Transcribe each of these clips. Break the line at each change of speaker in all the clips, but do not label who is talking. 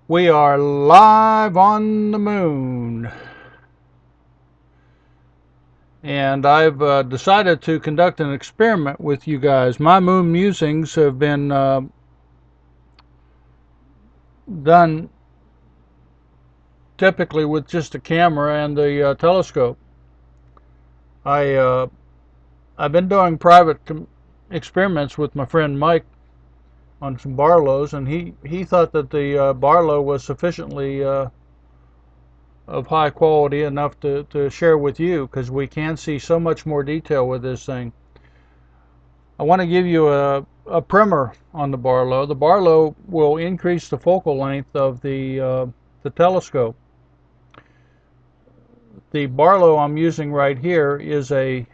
We are live on the moon, and I've decided to conduct an experiment with you guys. My moon musings have been done typically with just a camera and the telescope. I've been doing private experiments with my friend Mike on some Barlows, and he thought that the Barlow was sufficiently of high quality enough to share with you, because we can see so much more detail with this thing. I want to give you a primer on the Barlow. The Barlow will increase the focal length of the telescope. The Barlow I'm using right here is a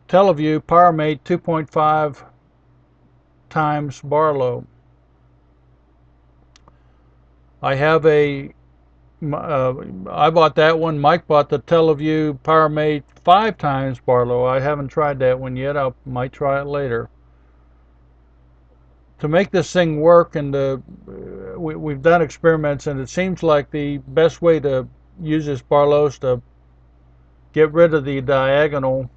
Teleview Powermate 2.5 times Barlow. I have I bought that one. Mike bought the Teleview Powermate 5 times Barlow. I haven't tried that one yet. I might try it later. To make this thing work, and we've done experiments, and it seems like the best way to use this Barlow is to get rid of the diagonal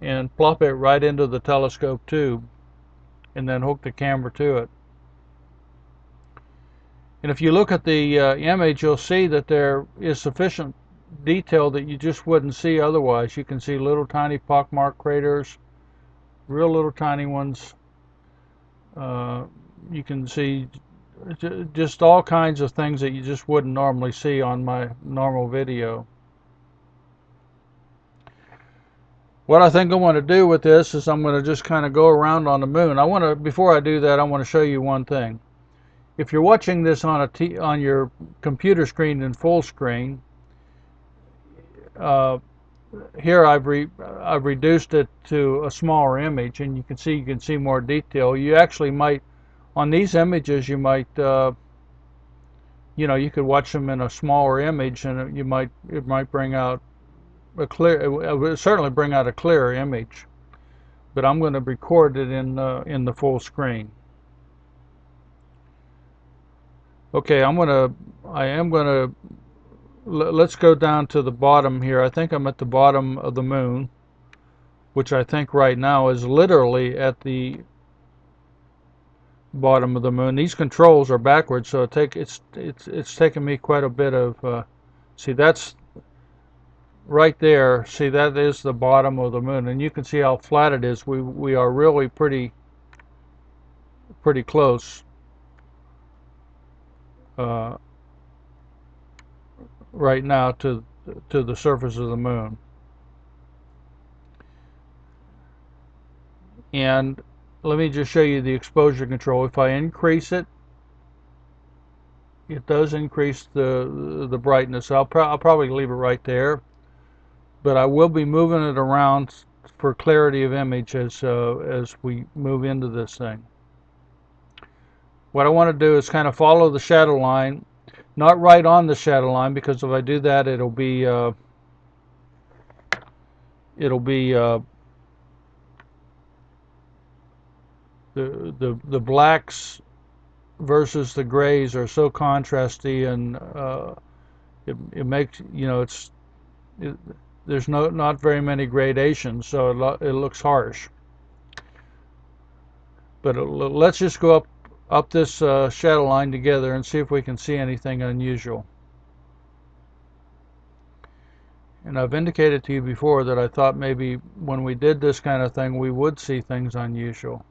and plop it right into the telescope tube, and then hook the camera to it. And if you look at the image, you'll see that there is sufficient detail that you just wouldn't see otherwise. You can see little tiny pockmark craters, real little tiny ones. You can see just all kinds of things that you just wouldn't normally see on my normal video. What I think I want to do with this is I'm going to just kind of go around on the moon. Before I do that, I want to show you one thing. If you're watching this on your computer screen in full screen, here I've reduced it to a smaller image, and you can see more detail. You actually might, on these images, you might you could watch them in a smaller image, and it might bring out it would certainly bring out a clearer image. But I'm going to record it in the full screen. Okay, let's go down to the bottom here. I think I'm at the bottom of the moon, which I think right now is literally at the bottom of the moon. These controls are backwards, so it's taken me quite a bit of see, that's right there. See, that is the bottom of the moon, and you can see how flat it is. We are really pretty close right now to the surface of the moon. And let me just show you the exposure control. If I increase it, it does increase the brightness. I'll probably leave it right there, but I will be moving it around for clarity of image as we move into this thing. What I want to do is kind of follow the shadow line, not right on the shadow line, because if I do that, it'll be the blacks versus the grays are so contrasty, and it makes, there's not very many gradations, so it looks harsh. But let's just go up this shadow line together and see if we can see anything unusual. And I've indicated to you before that I thought maybe when we did this kind of thing, we would see things unusual.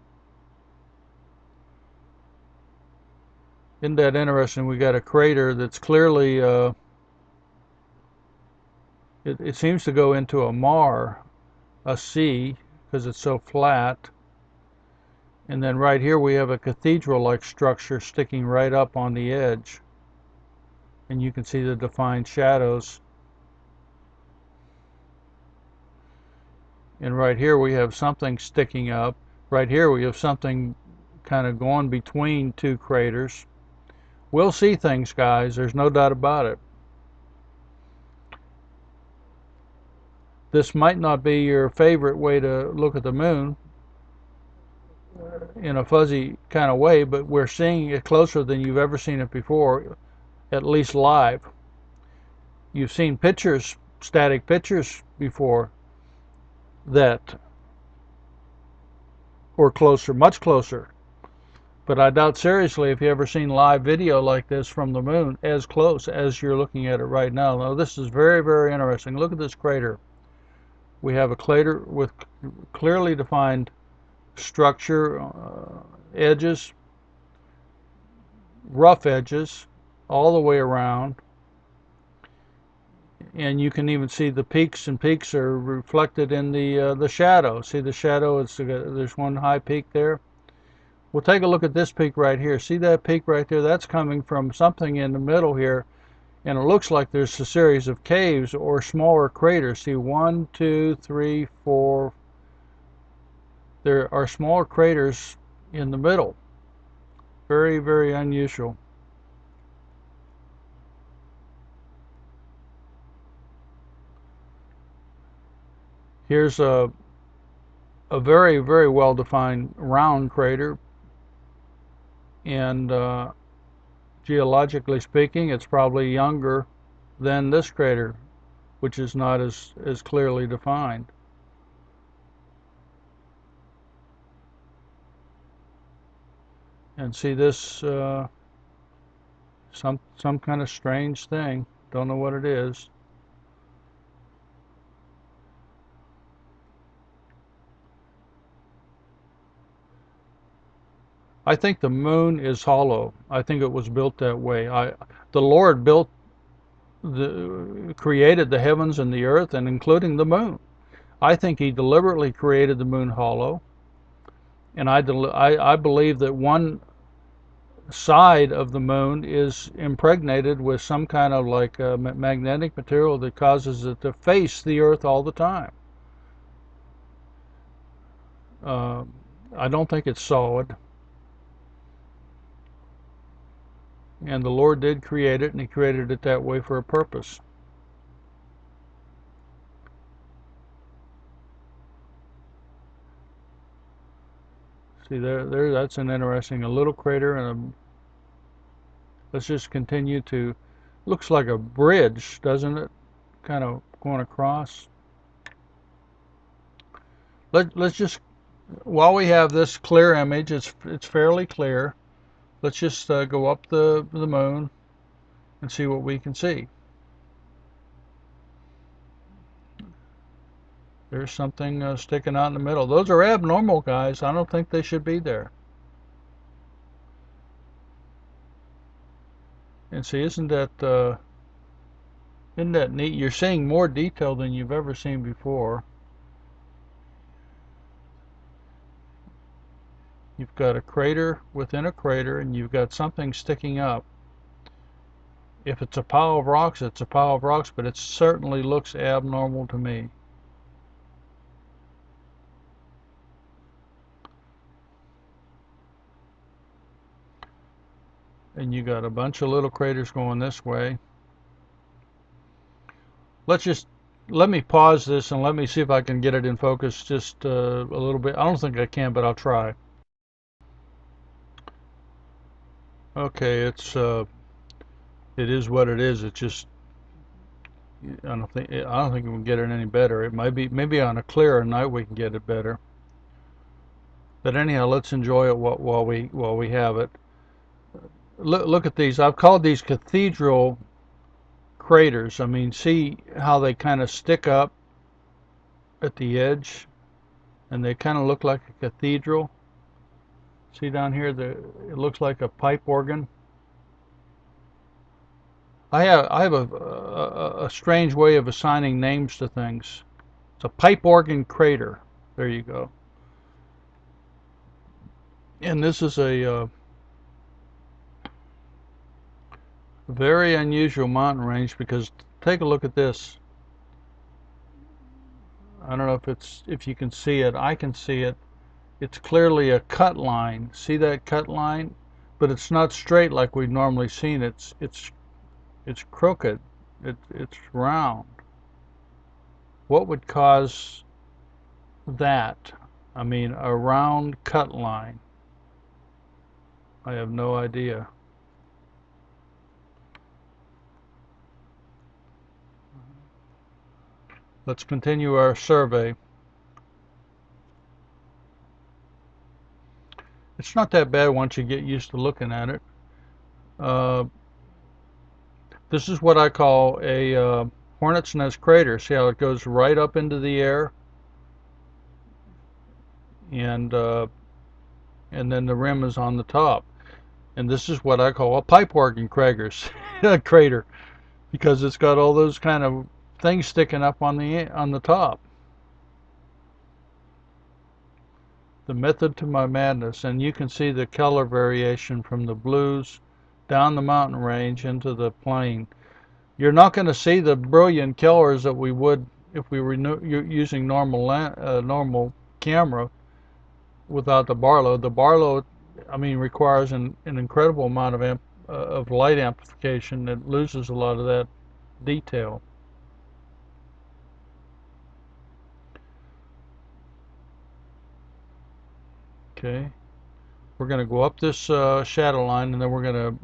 Isn't that interesting? We got a crater that's clearly it seems to go into a C, because it's so flat. And then right here we have a cathedral-like structure sticking right up on the edge, and you can see the defined shadows. And right here we have something sticking up. Right here we have something kind of going between two craters. We'll see things, guys. There's no doubt about it. This might not be your favorite way to look at the moon, in a fuzzy kind of way, but we're seeing it closer than you've ever seen it before, at least live. You've seen pictures, static pictures before that or closer, much closer. But I doubt seriously if you ever seen live video like this from the moon as close as you're looking at it right now. Now this is very, very interesting. Look at this crater. We have a crater with clearly defined structure, edges, rough edges, all the way around. And you can even see the peaks, and peaks are reflected in the shadow. See the shadow? There's one high peak there. We'll take a look at this peak right here. See that peak right there? That's coming from something in the middle here, and it looks like there's a series of caves or smaller craters. See, 1, 2, 3, 4. There are smaller craters in the middle. Very, very unusual. Here's a very, very well-defined round crater, and geologically speaking, it's probably younger than this crater, which is not as clearly defined. And see this some kind of strange thing. Don't know what it is. I think the moon is hollow. I think it was built that way. The Lord created the heavens and the earth, and including the moon. I think He deliberately created the moon hollow, and I believe that one side of the moon is impregnated with some kind of like magnetic material that causes it to face the earth all the time. I don't think it's solid. And the Lord did create it, and He created it that way for a purpose. See there, that's an interesting, a little crater, and let's just continue to, looks like a bridge, doesn't it? Kind of going across. Let's just, while we have this clear image, it's fairly clear. Let's just go up the moon and see what we can see. There's something sticking out in the middle. Those are abnormal, guys. I don't think they should be there. And see, isn't that neat? You're seeing more detail than you've ever seen before. You've got a crater within a crater, and you've got something sticking up. If it's a pile of rocks, it's a pile of rocks, but it certainly looks abnormal to me. And you got a bunch of little craters going this way. Let me pause this and let me see if I can get it in focus just a little bit. I don't think I can, but I'll try. Okay, it is what it is. It's just, I don't think we can get it any better. It might be, maybe on a clearer night we can get it better. But anyhow, let's enjoy it while we have it. Look at these. I've called these cathedral craters. I mean, see how they kind of stick up at the edge, and they kind of look like a cathedral. See down here, it looks like a pipe organ. I have a strange way of assigning names to things. It's a pipe organ crater. There you go. And this is a very unusual mountain range, because take a look at this. I don't know if you can see it. I can see it. It's clearly a cut line. See that cut line? But it's not straight like we've normally seen. It's crooked. It's round. What would cause that? I mean, a round cut line. I have no idea. Let's continue our survey. It's not that bad once you get used to looking at it. Uh, this is what I call a hornet's nest crater. See how it goes right up into the air, and then the rim is on the top. And this is what I call a pipe organ crater, because it's got all those kind of things sticking up on the top. The method to my madness, and you can see the color variation from the blues down the mountain range into the plain. You're not going to see the brilliant colors that we would if we were using normal camera without the Barlow. The Barlow, I mean, requires an incredible amount of light amplification that loses a lot of that detail. Okay, we're going to go up this shadow line, and then we're going to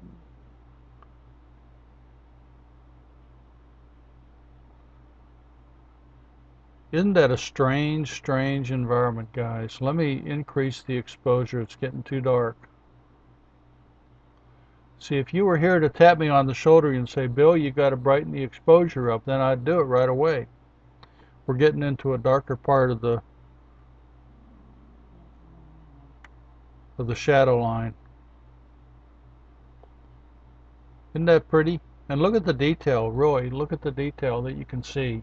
Isn't that a strange environment, guys? Let me increase the exposure. It's getting too dark. See, if you were here to tap me on the shoulder and say, Bill, you got to brighten the exposure up, then I'd do it right away. We're getting into a darker part of the shadow line. Isn't that pretty? And look at the detail, Roy. Look at the detail that you can see.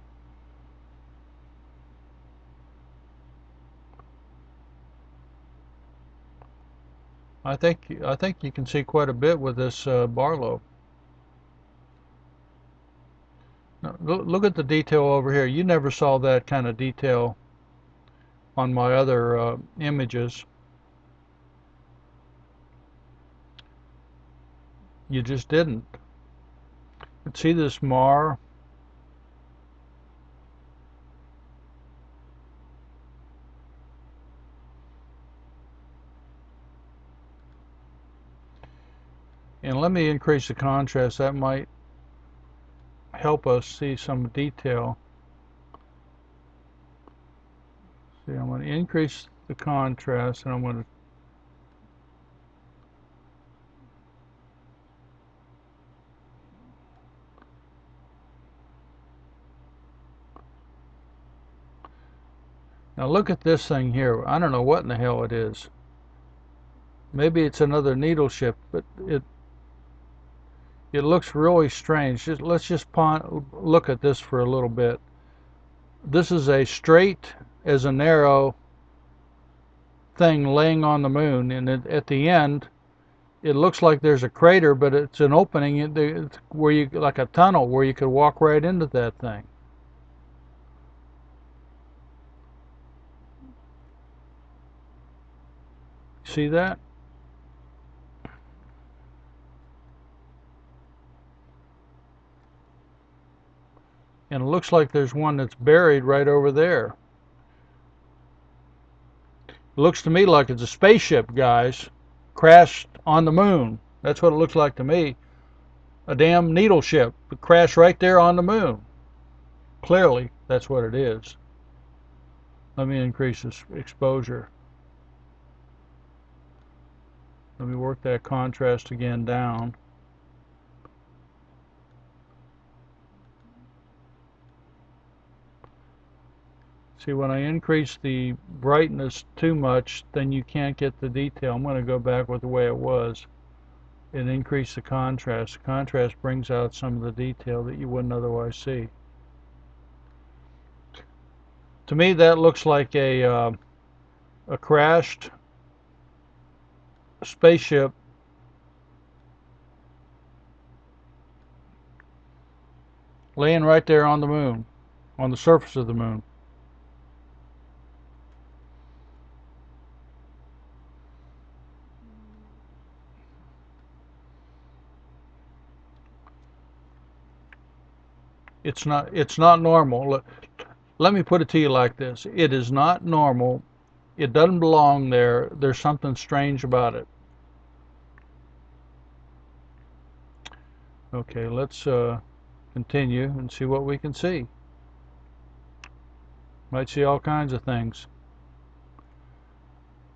I think you can see quite a bit with this Barlow. Now, look at the detail over here. You never saw that kind of detail on my other images. You just didn't. See this mar? And let me increase the contrast. That might help us see some detail. See, I'm going to increase the contrast, and I'm going to now look at this thing here. I don't know what in the hell it is. Maybe it's another needle shift, but it looks really strange. Let's just look at this for a little bit. This is a straight as a narrow thing laying on the moon, and at the end it looks like there's a crater, but it's an opening where you, like a tunnel, where you could walk right into that thing. See that? And it looks like there's one that's buried right over there. It looks to me like it's a spaceship, guys, crashed on the moon. That's what it looks like to me. A damn needle ship crashed right there on the moon. Clearly, that's what it is. Let me increase this exposure. Let me work that contrast again down. See, when I increase the brightness too much, then you can't get the detail. I'm going to go back with the way it was and increase the contrast. The contrast brings out some of the detail that you wouldn't otherwise see. To me, that looks like a crashed spaceship laying right there on the moon, on the surface of the moon. It's not normal. Let me put it to you like this. It is not normal It doesn't belong there. There's something strange about it. Okay, let's continue and see what we can see. Might see all kinds of things.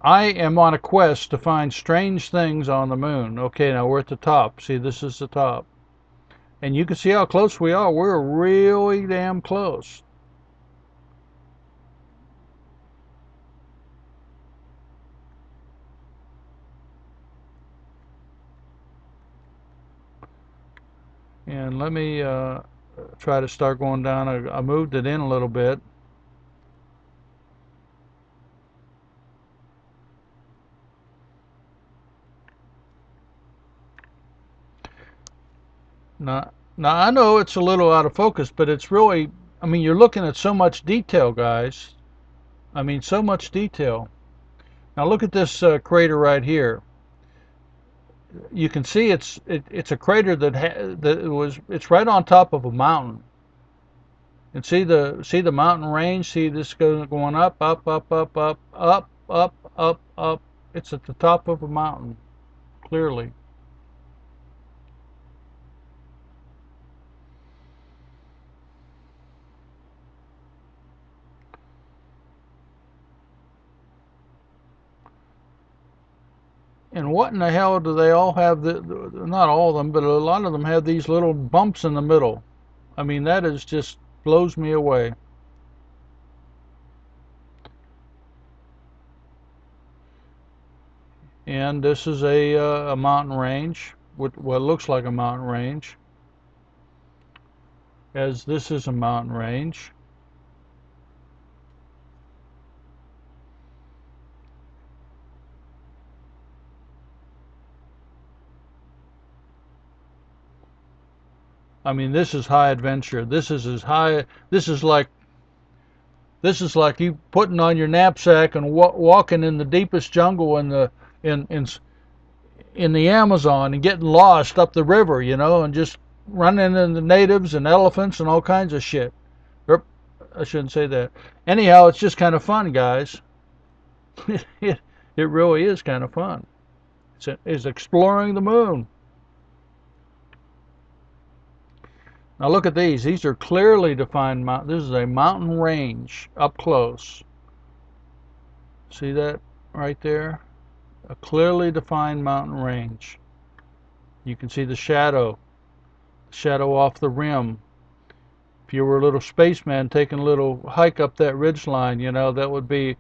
I am on a quest to find strange things on the moon. Okay, now we're at the top. See, this is the top. And you can see how close we are. We're really damn close. And let me try to start going down. I moved it in a little bit. Now, now I know it's a little out of focus, but it's really, I mean, you're looking at so much detail, guys. I mean, so much detail. Now look at this crater right here. You can see it's a crater it's right on top of a mountain. And see the mountain range. See this going up, up, up, up, up, up, up, up, up. It's at the top of a mountain, clearly. And what in the hell do they all have? Not all of them, but a lot of them have these little bumps in the middle. I mean, that is just blows me away. And this is a mountain range, what looks like a mountain range, as this is a mountain range. I mean, this is high adventure. This is as high. This is like you putting on your knapsack and walking in the deepest jungle in in in the Amazon and getting lost up the river, you know, and just running into natives and elephants and all kinds of shit. I shouldn't say that. Anyhow, it's just kind of fun, guys. it, it really is kind of fun. It's exploring the moon. Now look at these. These are clearly defined mountains. This is a mountain range up close. See that right there? A clearly defined mountain range. You can see the shadow off the rim. If you were a little spaceman taking a little hike up that ridge line, you know, that would be,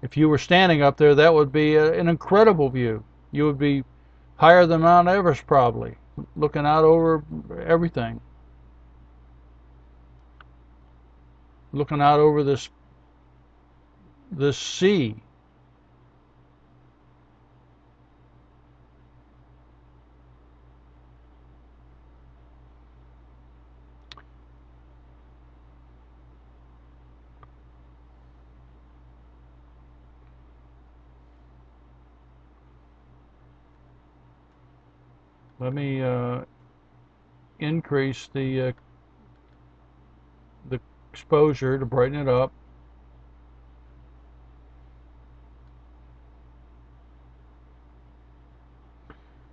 if you were standing up there, that would be an incredible view. You would be higher than Mount Everest probably, looking out over everything. Looking out over this sea. Let me increase the exposure to brighten it up.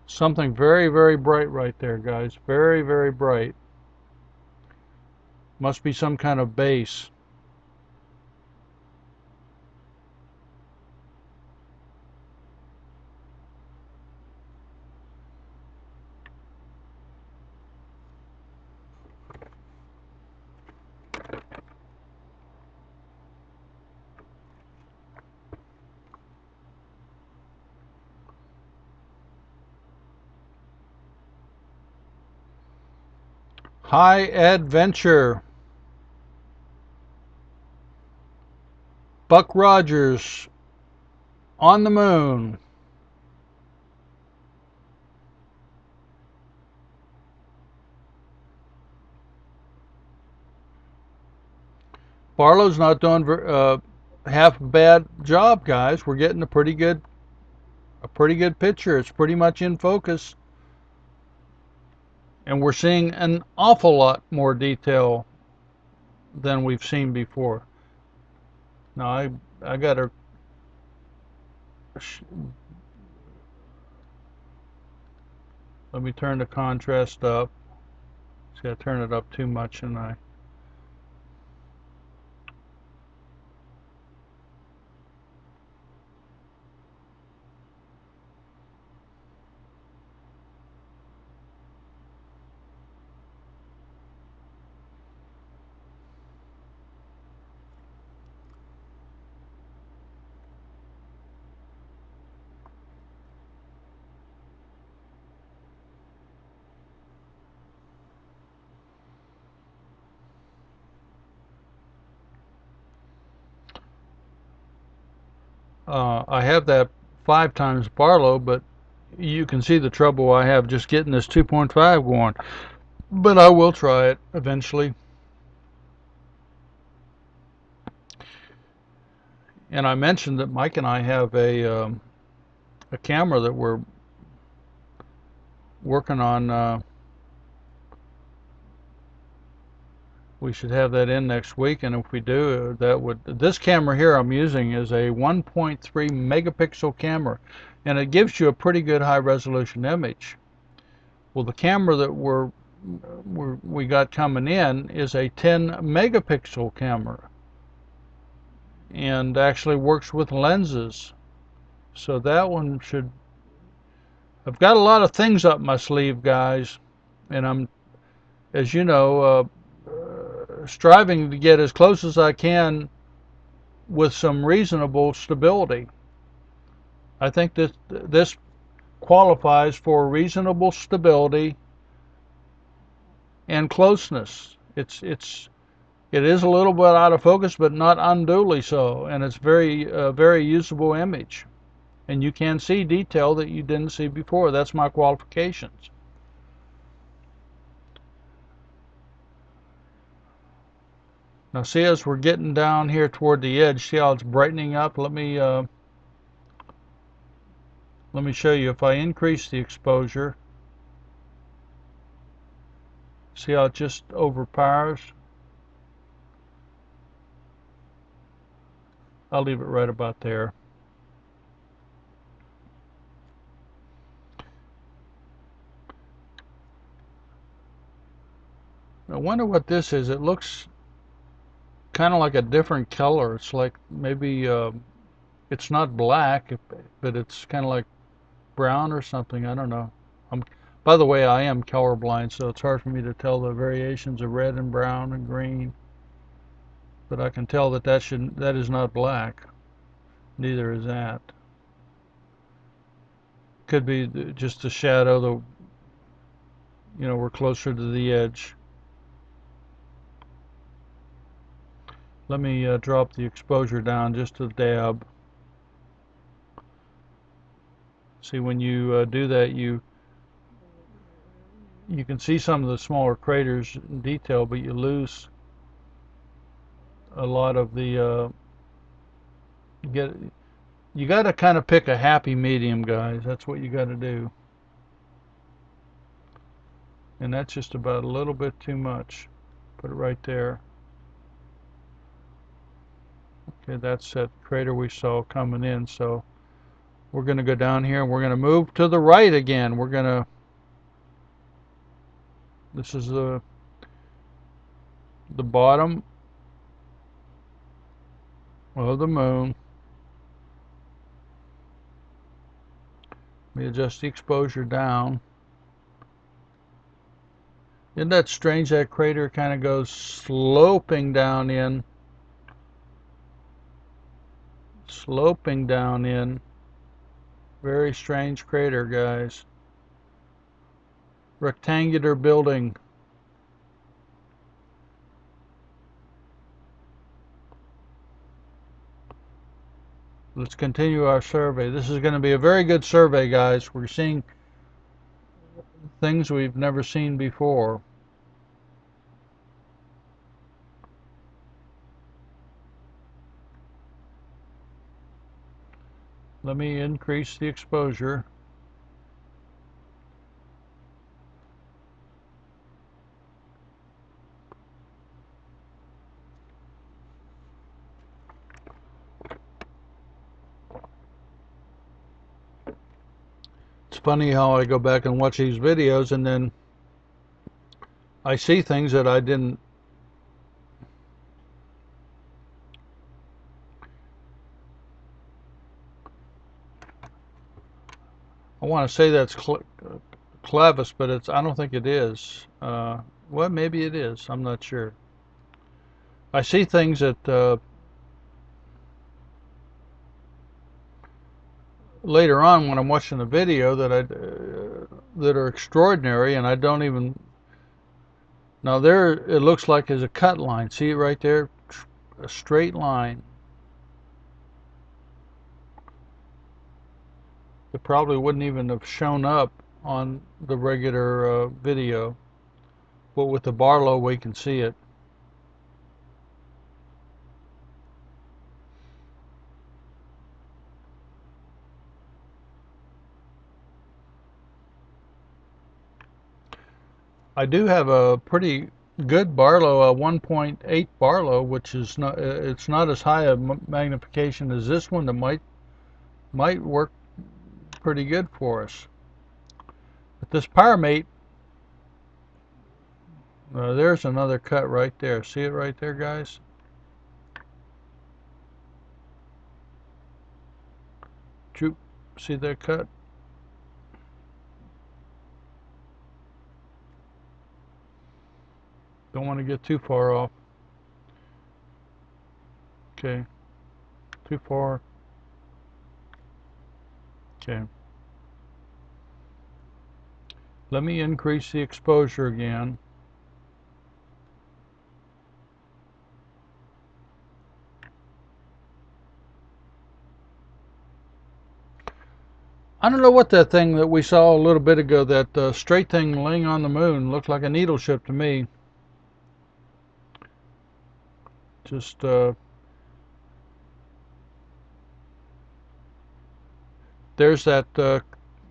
Something very, very bright right there, guys. Very, very bright. Must be some kind of base. High adventure. Buck Rogers on the moon. Barlow's not doing half a bad job, guys. We're getting a pretty good picture. It's pretty much in focus. And we're seeing an awful lot more detail than we've seen before. Now I gotta let me turn the contrast up. See, I turn it up too much, and I have that 5 times Barlow, but you can see the trouble I have just getting this 2.5 going. But I will try it eventually. And I mentioned that Mike and I have a camera that we're working on. We should have that in next week, and if we do, this camera here I'm using is a 1.3 megapixel camera, and it gives you a pretty good high resolution image. Well, the camera that we got coming in is a 10 megapixel camera, and actually works with lenses. So that one should. I've got a lot of things up my sleeve, guys, and I'm, as you know, striving to get as close as I can with some reasonable stability. I think this qualifies for reasonable stability and closeness. It is a little bit out of focus, but not unduly so, and it's very usable image. And you can see detail that you didn't see before. That's my qualifications. Now see, as we're getting down here toward the edge, see how it's brightening up? Let me show you. If I increase the exposure, see how it just overpowers? I'll leave it right about there. I wonder what this is. It looks kind of like a different color. It's like maybe it's not black, but it's kind of like brown or something. I don't know. By the way, I am colorblind, so it's hard for me to tell the variations of red and brown and green. But I can tell that that is not black. Neither is that. Could be just a shadow. We're closer to the edge. Let me drop the exposure down just a dab. See, when you do that, you can see some of the smaller craters in detail, but you lose a lot of the you got to kind of pick a happy medium, guys. That's what you got to do. And that's just about a little bit too much. Put it right there. Okay, that's that crater we saw coming in. So we're going to go down here and we're going to move to the right again. This is the bottom of the moon. Let me adjust the exposure down. Isn't that strange? That crater kind of goes sloping down in. Sloping down in. Very strange crater, guys. Rectangular building. Let's continue our survey. This is going to be a very good survey, guys. We're seeing things we've never seen before. Let me increase the exposure. It's funny how I go back and watch these videos and then I see things that I didn't. I want to say that's Clavis, but I don't think it is. Well, maybe it is. I'm not sure. I see things that later on when I'm watching the video that are extraordinary, and I don't even. Now there, it looks like there's a cut line. See it right there, a straight line. It probably wouldn't even have shown up on the regular video, but with the Barlow we can see it. I do have a pretty good Barlow, a 1.8 Barlow, which is not, it's not as high a magnification as this one, that might work pretty good for us. But this Powermate, there's another cut right there. See it right there, guys? See that cut? Don't want to get too far off. Okay. Too far. Okay. Let me increase the exposure again. I don't know what that thing that we saw a little bit ago, that straight thing laying on the moon, looked like a needle ship to me. Just there's that,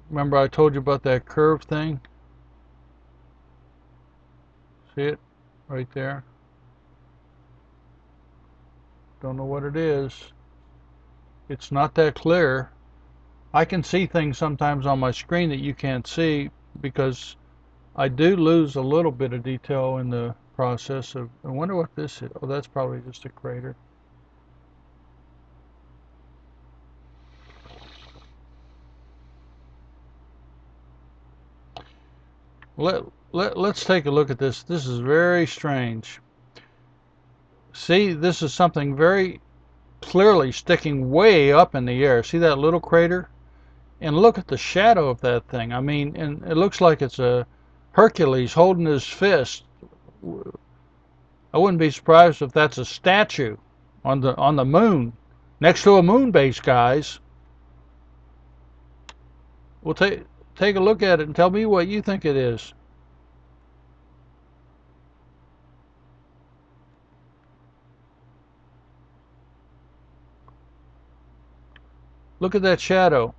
remember I told you about that curve thing? See it right there? Don't know what it is. It's not that clear. I can see things sometimes on my screen that you can't see because I do lose a little bit of detail in the process of. I wonder what this is. Oh, that's probably just a crater. Let's take a look at this. This is very strange. See, this is something very clearly sticking way up in the air. See that little crater? And look at the shadow of that thing. I mean, and it looks like it's a Hercules holding his fist. I wouldn't be surprised if that's a statue on the moon, next to a moon base, guys. Well, take a look at it and tell me what you think it is. Look at that shadow.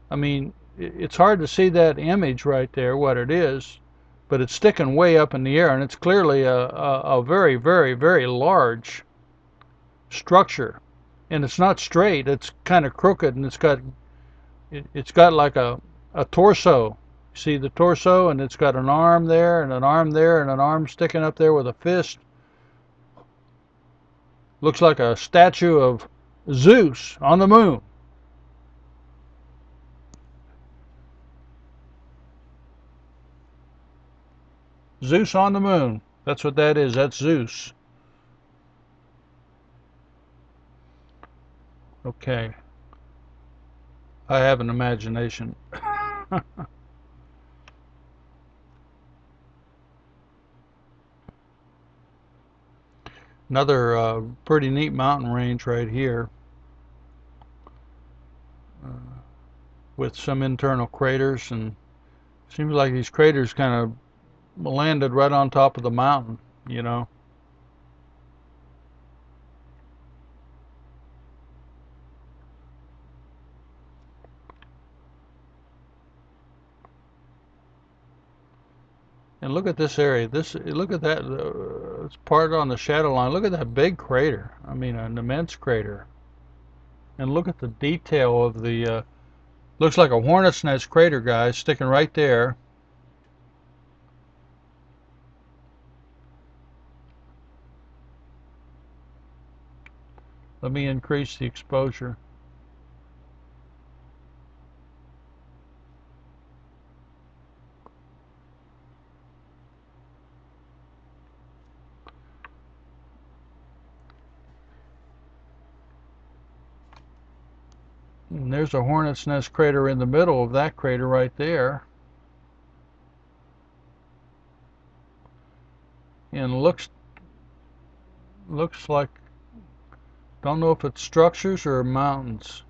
I mean, it's hard to see that image right there, what it is, but it's sticking way up in the air, and it's clearly a very, very, very large structure. And it's not straight, it's kind of crooked, and it's got like a torso. See the torso, and it's got an arm there, and an arm there, and an arm sticking up there with a fist. Looks like a statue of Zeus on the moon. Zeus on the moon. That's what that is. That's Zeus. Okay. I have an imagination. Another pretty neat mountain range right here, with some internal craters, and seems like these craters kind of landed right on top of the mountain, you know. And look at this area. Look at that. It's part on the shadow line. Look at that big crater. I mean, an immense crater. And look at the detail of the Looks like a hornet's nest crater, guys, sticking right there. Let me increase the exposure. And there's a hornet's nest crater in the middle of that crater right there. And looks like, don't know if it's structures or mountains.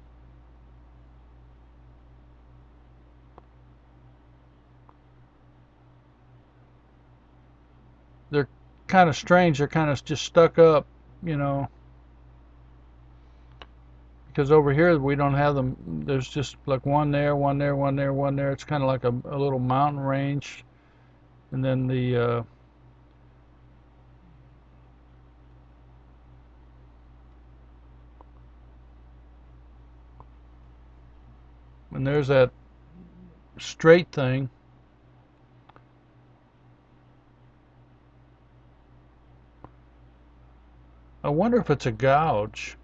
They're kind of strange. They're kind of just stuck up, you know, because over here we don't have them. There's just like one there, one there, one there, one there. It's kind of like a little mountain range, and then and there's that straight thing. I wonder if it's a gouge.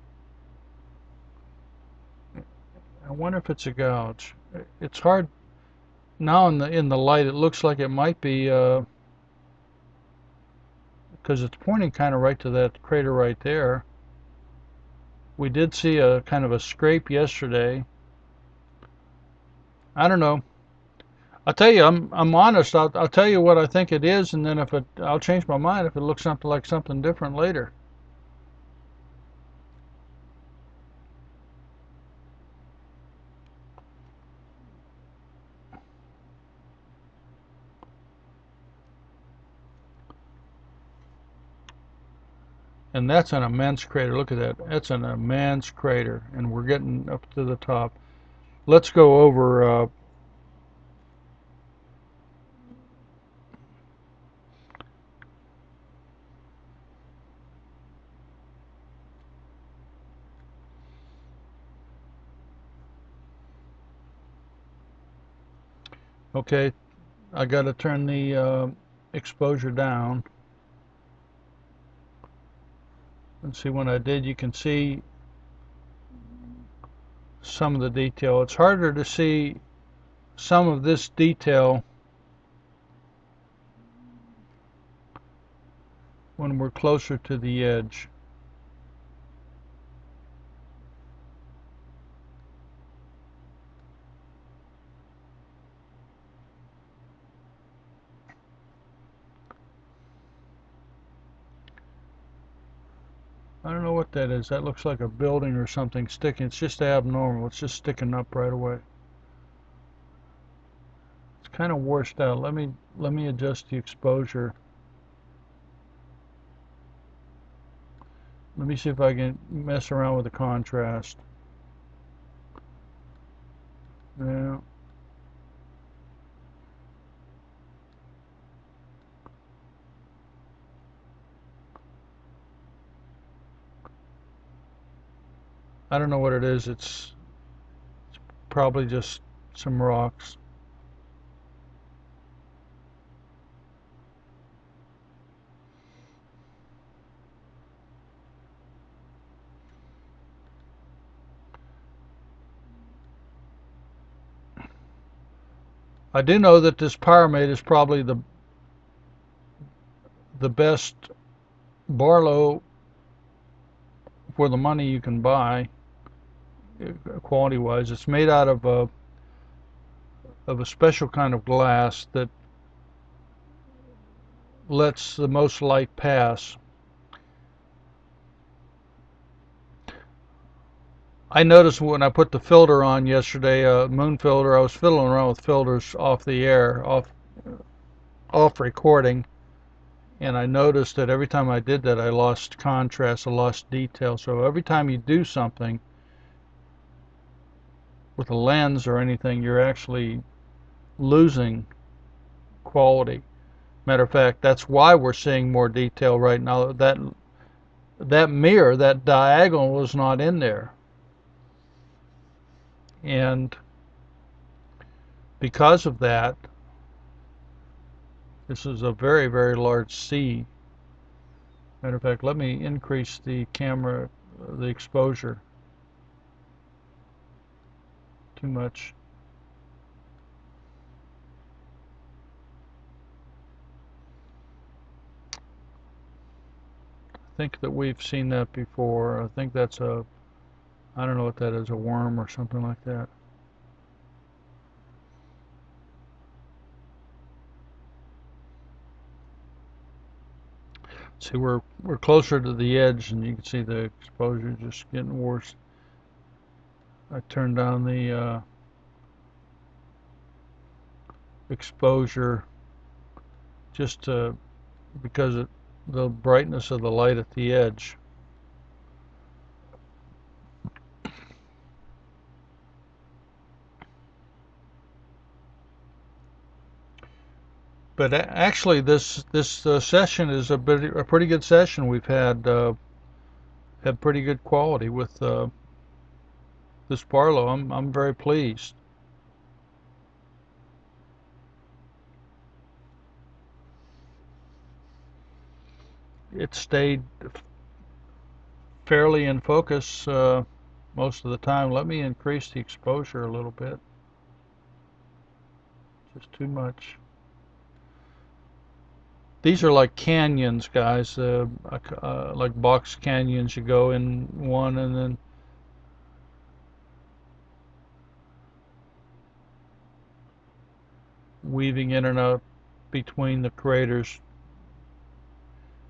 I wonder if it's a gouge. It's hard now in the light. It looks like it might be because it's pointing kind of right to that crater right there. We did see a kind of a scrape yesterday. I don't know. I'll tell you, I'm honest. I'll tell you what I think it is, and then I'll change my mind if it looks something like something different later. And that's an immense crater. Look at that. That's an immense crater, and we're getting up to the top. Let's go over. Okay, I got to turn the exposure down. And see, when I did, you can see some of the detail. It's harder to see some of this detail when we're closer to the edge. I don't know what that is. That looks like a building or something sticking. It's just abnormal. It's just sticking up right away. It's kind of washed out. Let me adjust the exposure. Let me see if I can mess around with the contrast. Yeah. I don't know what it is. It's probably just some rocks. I do know that this Powermate is probably the best Barlow for the money you can buy, quality-wise. It's made out of a special kind of glass that lets the most light pass. I noticed when I put the filter on yesterday, moon filter, I was fiddling around with filters off the air, off recording, and I noticed that every time I did that, I lost contrast, I lost detail. So every time you do something with a lens or anything, you're actually losing quality. Matter of fact, that's why we're seeing more detail right now. That mirror, that diagonal, was not in there. And because of that, this is a very, very large sea. Matter of fact, let me increase the camera, the exposure. Too much. I think that we've seen that before. I think that's a, I don't know what that is, a worm or something like that. See, we're closer to the edge, and you can see the exposure just getting worse. I turned down the exposure just to, because the brightness of the light at the edge. But actually, this session is a pretty good session. We've had pretty good quality with this Barlow. I'm very pleased. It stayed fairly in focus most of the time. Let me increase the exposure a little bit. Just too much. These are like canyons, guys, like box canyons. You go in one and then weaving in and out between the craters.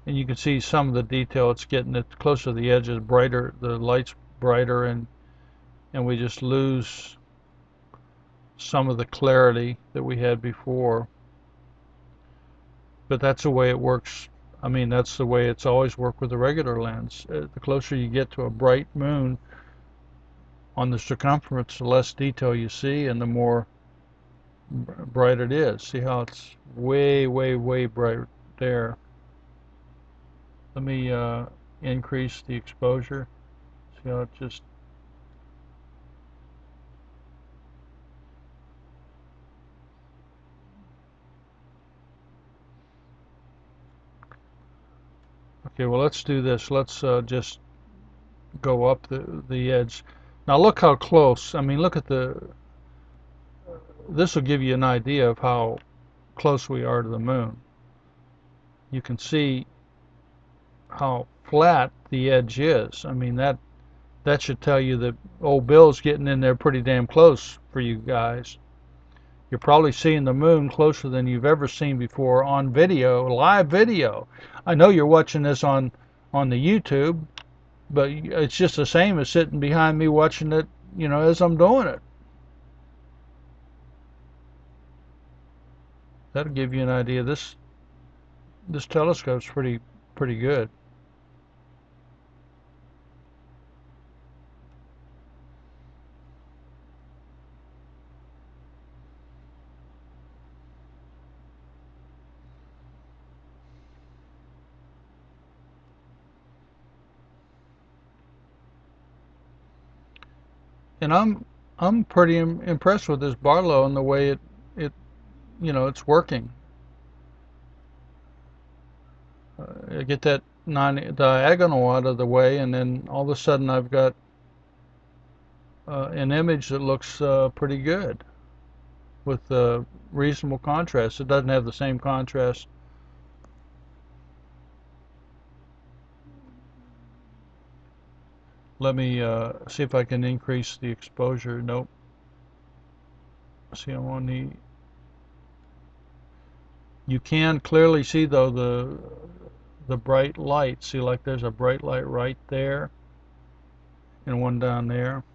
And you can see some of the detail. It's getting it closer to the edge, is brighter, the light's brighter, and we just lose some of the clarity that we had before. But that's the way it works. I mean, that's the way it's always worked with the regular lens. The closer you get to a bright moon on the circumference, the less detail you see and the more bright it is. See how it's way, way, way bright there. Let me increase the exposure. See how it just, okay, well, let's do this. Let's just go up the edge. Now look how close. I mean, look at this will give you an idea of how close we are to the moon. You can see how flat the edge is. I mean, that should tell you that old Bill's getting in there pretty damn close for you guys. You're probably seeing the moon closer than you've ever seen before on video, live video. I know you're watching this on the YouTube, but it's just the same as sitting behind me watching it, as I'm doing it. That'll give you an idea. This telescope's pretty good. And I'm pretty impressed with this Barlow and the way it it's working. I get that diagonal out of the way, and then all of a sudden I've got an image that looks pretty good with reasonable contrast. It doesn't have the same contrast. Let me see if I can increase the exposure. Nope. See, I'm on the. You can clearly see though the bright light. See, like there's a bright light right there, and one down there.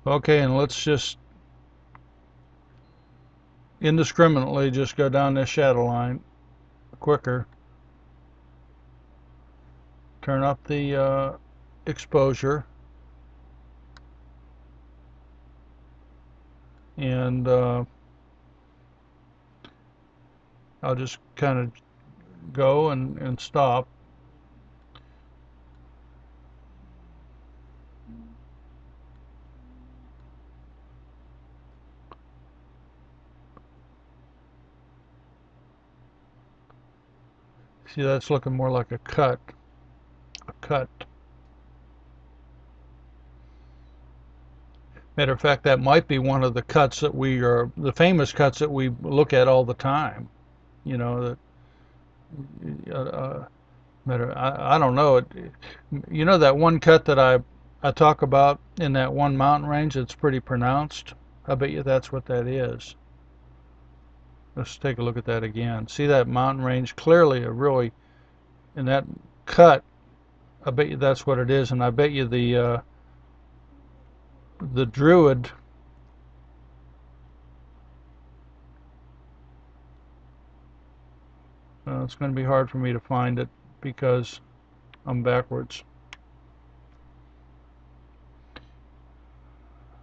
Okay, and let's just indiscriminately just go down this shadow line quicker. Turn up the exposure, and I'll just kind of go and stop. See, that's looking more like a cut. A cut. Matter of fact, that might be one of the cuts that we are, the famous cuts that we look at all the time. You know, that I don't know. You know that one cut that I talk about in that one mountain range that's pretty pronounced? I bet you that's what that is. Let's take a look at that again. See that mountain range? Clearly a really, in that cut, I bet you that's what it is, and I bet you the Druid, it's going to be hard for me to find it because I'm backwards.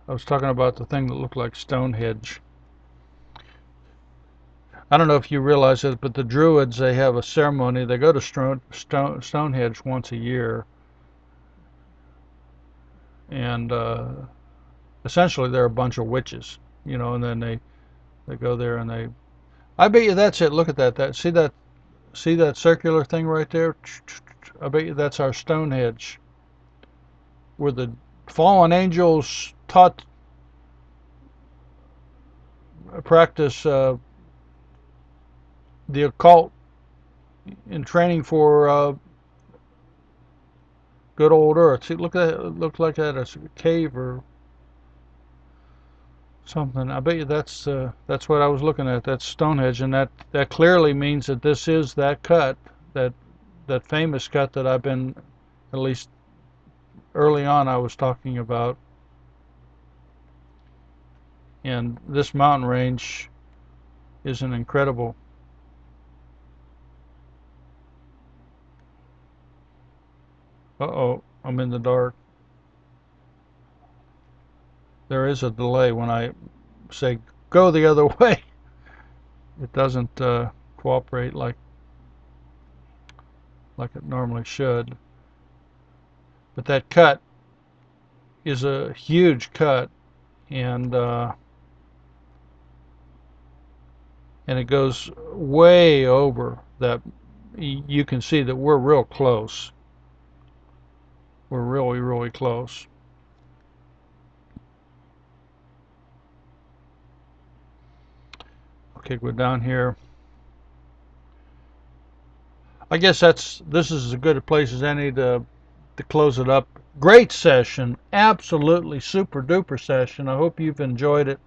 I was talking about the thing that looked like Stonehenge. I don't know if you realize it, but the Druids, they have a ceremony. They go to Stonehenge once a year, and essentially they're a bunch of witches, you know. And then they go there and they. I bet you that's it. Look at that. See that circular thing right there? I bet you that's our Stonehenge, where the fallen angels taught practice the occult in training for good old Earth. See, look at that. It looked like that as a cave or something. I bet you that's what I was looking at. That's Stonehenge, and that clearly means that this is that cut, that famous cut that I've been, at least early on, I was talking about. And this mountain range is an incredible. Uh-oh, I'm in the dark. There is a delay when I say go the other way. It doesn't cooperate like it normally should. But that cut is a huge cut, and it goes way over that. You can see that we're real close. We're really, really close. Okay, go down here. I guess this is as good a place as any to close it up. Great session, absolutely super duper session. I hope you've enjoyed it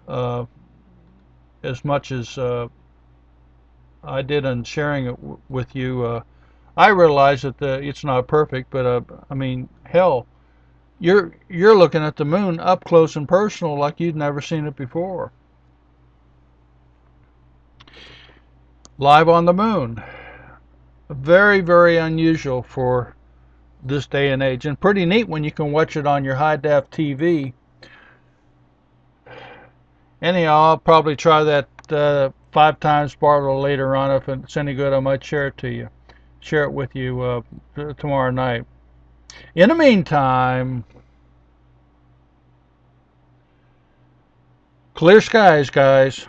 as much as I did in sharing it with you. I realize that it's not perfect, but I mean, hell, you're looking at the moon up close and personal like you'd never seen it before. Live on the moon. Very, very unusual for this day and age, and pretty neat when you can watch it on your high-def TV. Anyhow, I'll probably try that 5 times Barlow later on. If it's any good, I might share it with you tomorrow night. In the meantime, clear skies, guys.